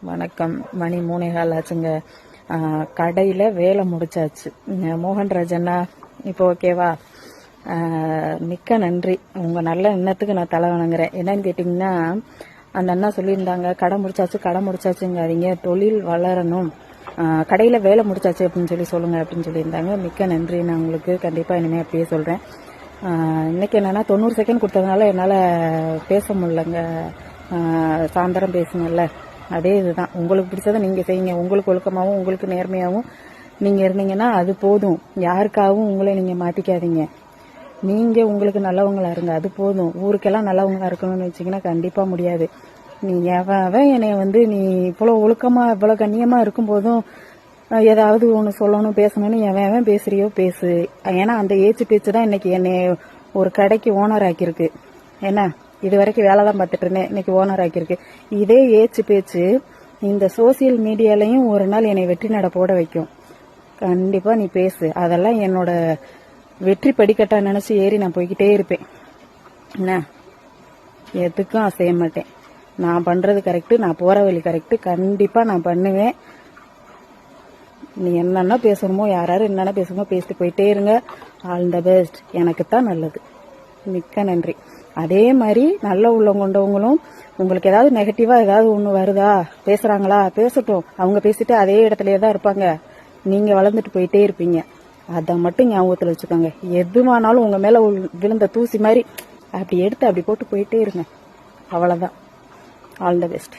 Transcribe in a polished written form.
வணக்கம். மணி 3:15 ஆச்சுங்க. கடையில் வேலை முடிச்சாச்சு. மோகன்ராஜ் அண்ணா இப்போ ஓகேவா? மிக்க நன்றி. உங்கள் நல்ல எண்ணத்துக்கு நான் தலை வணங்குறேன். என்னன்னு கேட்டிங்கன்னா, அந்த அண்ணா சொல்லியிருந்தாங்க கடை முடிச்சாச்சுங்காதீங்க, தொழில் வளரணும், கடையில் வேலை முடிச்சாச்சு அப்படின்னு சொல்லுங்கள் அப்படின்னு சொல்லியிருந்தாங்க. மிக்க நன்றி. நான் உங்களுக்கு கண்டிப்பாக இனிமேல் அப்படியே சொல்கிறேன். இன்றைக்கி என்னென்னா 90 செகண்ட் கொடுத்ததுனால என்னால் பேச முடியலங்க. சாயந்தரம் பேசுனல அதே இதுதான். உங்களுக்கு பிடிச்சதை நீங்கள் செய்யுங்க. உங்களுக்கு ஒழுக்கமாகவும் உங்களுக்கு நேர்மையாகவும் நீங்கள் இருந்தீங்கன்னா அது போதும். யாருக்காகவும் உங்களை நீங்கள் மாற்றிக்காதீங்க. நீங்கள் உங்களுக்கு நல்லவங்களா இருங்க, அது போதும். ஊருக்கெல்லாம் நல்லவங்களா இருக்கணும்னு வச்சிங்கன்னா கண்டிப்பாக முடியாது. நீ எவன் என்னை நீ இவ்வளோ ஒழுக்கமாக இவ்வளோ கண்ணியமாக இருக்கும்போதும் ஏதாவது ஒன்று சொல்லணும் பேசணும்னு எவன் பேசுறியோ பேசு. ஏன்னா அந்த பேச்சு தான் இன்னைக்கு என்னை ஒரு கடைக்கு ஓனர் ஆக்கியிருக்கு. என்ன, இது வரைக்கும் வேலை தான் பார்த்துட்டு இருந்தேன், இன்னைக்கு ஓனர் ஆக்கியிருக்கு. இதே பேச்சு இந்த சோசியல் மீடியாலையும் ஒரு நாள் என்னை வெற்றி நட போட வைக்கும். கண்டிப்பாக நீ பேசு. அதெல்லாம் என்னோட வெற்றி படிக்கட்டா நினச்சி ஏறி நான் போய்கிட்டே இருப்பேன். என்ன, எதுக்கும் அசைய மாட்டேன். நான் பண்ணுறது கரெக்டு, நான் போகிற வழி கரெக்டு, கண்டிப்பாக நான் பண்ணுவேன். நீ என்னென்ன பேசணுமோ, யாராரு என்னென்ன பேசணுமோ பேசிட்டு போயிட்டே இருங்க. All the best. எனக்கு தான் நல்லது. மிக்க நன்றி. அதே மாதிரி நல்ல உள்ளம் கொண்டவங்களும் உங்களுக்கு ஏதாவது நெகட்டிவாக ஏதாவது ஒன்று வருதா, பேசுகிறாங்களா, பேசட்டும். அவங்க பேசிட்டு அதே இடத்துலயே தான் இருப்பாங்க. நீங்கள் வளர்ந்துட்டு போயிட்டே இருப்பீங்க. அதை மட்டும் ஞாபகத்தில் வச்சுக்கோங்க. எதுவானாலும் உங்கள் மேலே விழுந்த தூசி மாதிரி அப்படி எடுத்து அப்படி போட்டு போயிட்டே இருங்க. அவ்வளோதான். All the best.